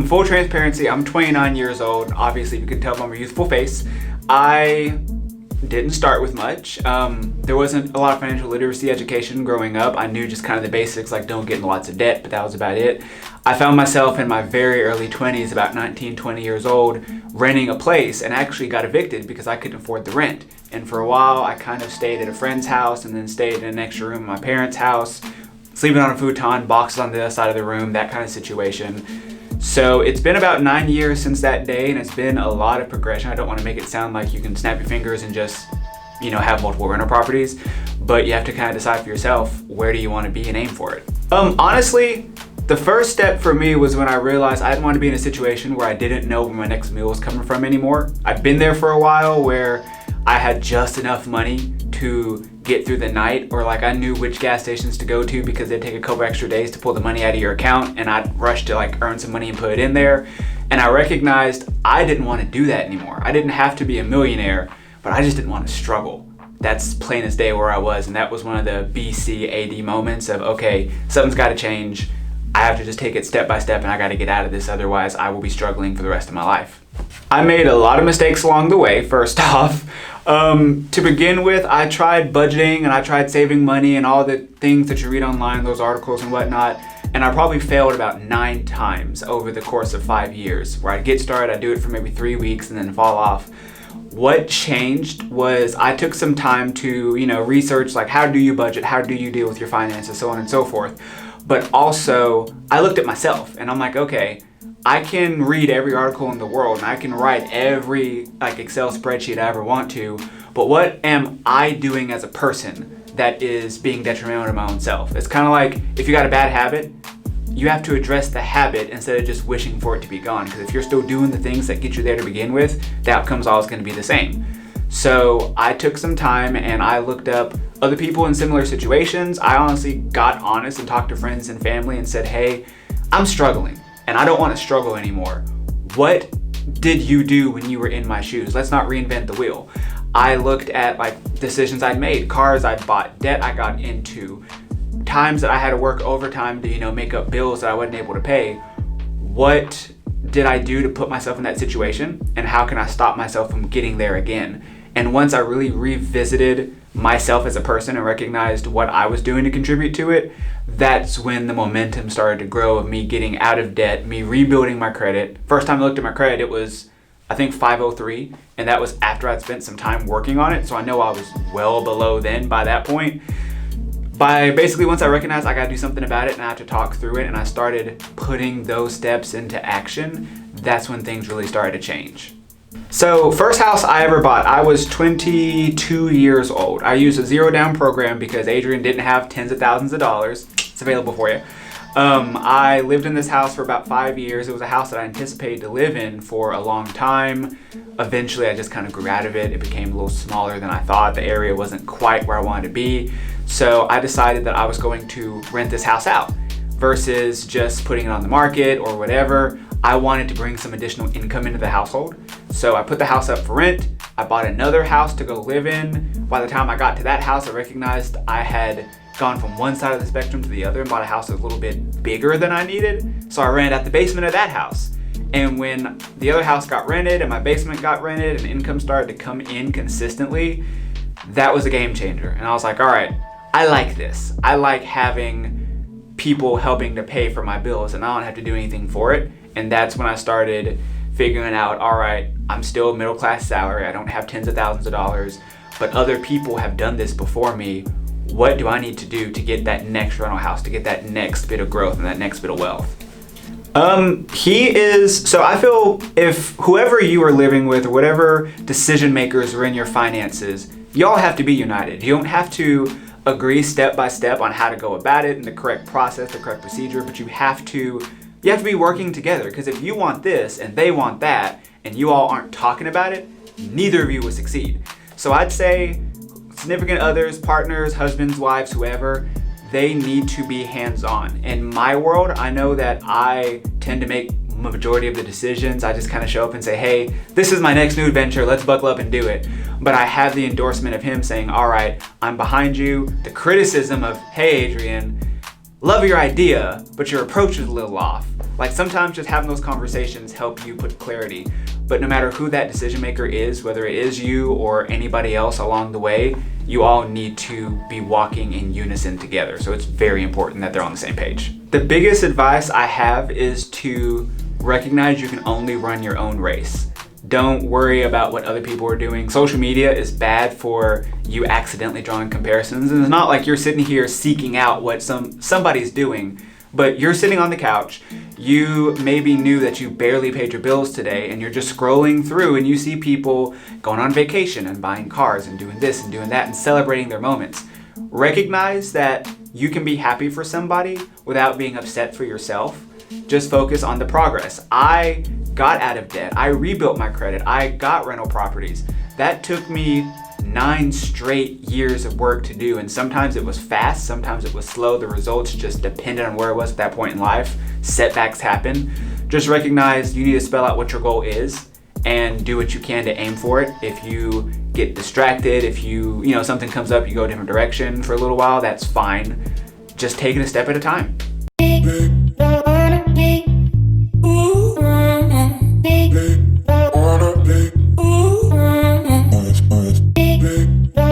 Full transparency, I'm 29 years old. Obviously, you can tell by my youthful face. I didn't start with much. There wasn't a lot of financial literacy education growing up. I knew just kind of the basics, like don't get in lots of debt, but that was about it. I found myself in my very early 20s, about 19, 20 years old, renting a place and actually got evicted because I couldn't afford the rent. And for a while, I kind of stayed at a friend's house and then stayed in an extra room in my parents' house, sleeping on a futon, boxes on the other side of the room, that kind of situation. So it's been about 9 years since that day, and it's been a lot of progression. I don't want to make it sound like you can snap your fingers and just, have multiple rental properties, but you have to kind of decide for yourself, where do you want to be and aim for it. Honestly, the first step for me was when I realized I didn't want to be in a situation where I didn't know where my next meal was coming from anymore. I'd been there for a while where I had just enough money to get through the night, or like I knew which gas stations to go to because they'd take a couple extra days to pull the money out of your account, and I'd rush to like earn some money and put it in there. And I recognized I didn't want to do that anymore. I didn't have to be a millionaire, but I just didn't want to struggle. That's plain as day where I was, and that was one of the BC AD moments of, okay, something's got to change. I have to just take it step by step, and I got to get out of this, otherwise I will be struggling for the rest of my life. I made a lot of mistakes along the way, first off. To begin with, I tried budgeting and I tried saving money and all the things that you read online, those articles and whatnot, and I probably failed about 9 times over the course of 5 years, where I'd get started, I'd do it for maybe 3 weeks and then fall off. What changed was I took some time to, research, like, how do you budget, how do you deal with your finances, so on and so forth. But also, I looked at myself and I'm like, okay, I can read every article in the world and I can write every Excel spreadsheet I ever want to, but what am I doing as a person that is being detrimental to my own self? It's kind of like if you got a bad habit, you have to address the habit instead of just wishing for it to be gone, because if you're still doing the things that get you there to begin with, the outcome's always going to be the same. So I took some time and I looked up other people in similar situations. I honestly got honest and talked to friends and family and said, hey, I'm struggling and I don't want to struggle anymore. What did you do when you were in my shoes? Let's not reinvent the wheel. I looked at decisions I'd made, cars I'd bought, debt I got into, times that I had to work overtime to, make up bills that I wasn't able to pay. What did I do to put myself in that situation, and how can I stop myself from getting there again? And once I really revisited myself as a person and recognized what I was doing to contribute to it, that's when the momentum started to grow of me getting out of debt, me rebuilding my credit. First time I looked at my credit, it was, I think, 503, and that was after I'd spent some time working on it. So I know I was well below then by that point. Once I recognized I gotta do something about it and I have to talk through it, and I started putting those steps into action, that's when things really started to change. So first house I ever bought, I was 22 years old. I used a zero down program because Adrian didn't have tens of thousands of dollars. It's available for you. I lived in this house for about 5 years. It was a house that I anticipated to live in for a long time. Eventually I just kind of grew out of it. It became a little smaller than I thought. The area wasn't quite where I wanted to be. So I decided that I was going to rent this house out versus just putting it on the market or whatever. I wanted to bring some additional income into the household. So I put the house up for rent. I bought another house to go live in. By the time I got to that house, I recognized I had gone from one side of the spectrum to the other and bought a house that was a little bit bigger than I needed. So I rented out the basement of that house. And when the other house got rented and my basement got rented and income started to come in consistently, that was a game changer. And I was like, all right, I like this. I like having people helping to pay for my bills and I don't have to do anything for it. And that's when I started figuring out, all right, I'm still a middle class salary. I don't have tens of thousands of dollars, but other people have done this before me. What do I need to do to get that next rental house, to get that next bit of growth and that next bit of wealth? So I feel if whoever you are living with or whatever decision makers are in your finances, y'all have to be united. You don't have to agree step by step on how to go about it and the correct process, the correct procedure, but you have to be working together, because if you want this and they want that and you all aren't talking about it, neither of you will succeed. So I'd say significant others, partners, husbands, wives, whoever, they need to be hands-on. In my world, I know that I tend to make majority of the decisions. I just kind of show up and say, hey, this is my next new adventure, let's buckle up and do it. But I have the endorsement of him saying, all right, I'm behind you. The criticism of, hey, Adrian, love your idea, but your approach is a little off. Like sometimes just having those conversations help you put clarity. But no matter who that decision maker is, whether it is you or anybody else along the way, you all need to be walking in unison together. So it's very important that they're on the same page. The biggest advice I have is to recognize you can only run your own race. Don't worry about what other people are doing. Social media is bad for you accidentally drawing comparisons. And it's not like you're sitting here seeking out what somebody's doing, but you're sitting on the couch. You maybe knew that you barely paid your bills today and you're just scrolling through and you see people going on vacation and buying cars and doing this and doing that and celebrating their moments. Recognize that you can be happy for somebody without being upset for yourself. Just focus on the progress. I got out of debt. I rebuilt my credit. I got rental properties. That took me 9 straight years of work to do, and sometimes it was fast, sometimes it was slow. The results just depended on where I was at that point in life. Setbacks happen. Just recognize you need to spell out what your goal is and do what you can to aim for it. If you get distracted, if you something comes up, you go a different direction for a little while, that's fine. Just take it a step at a time.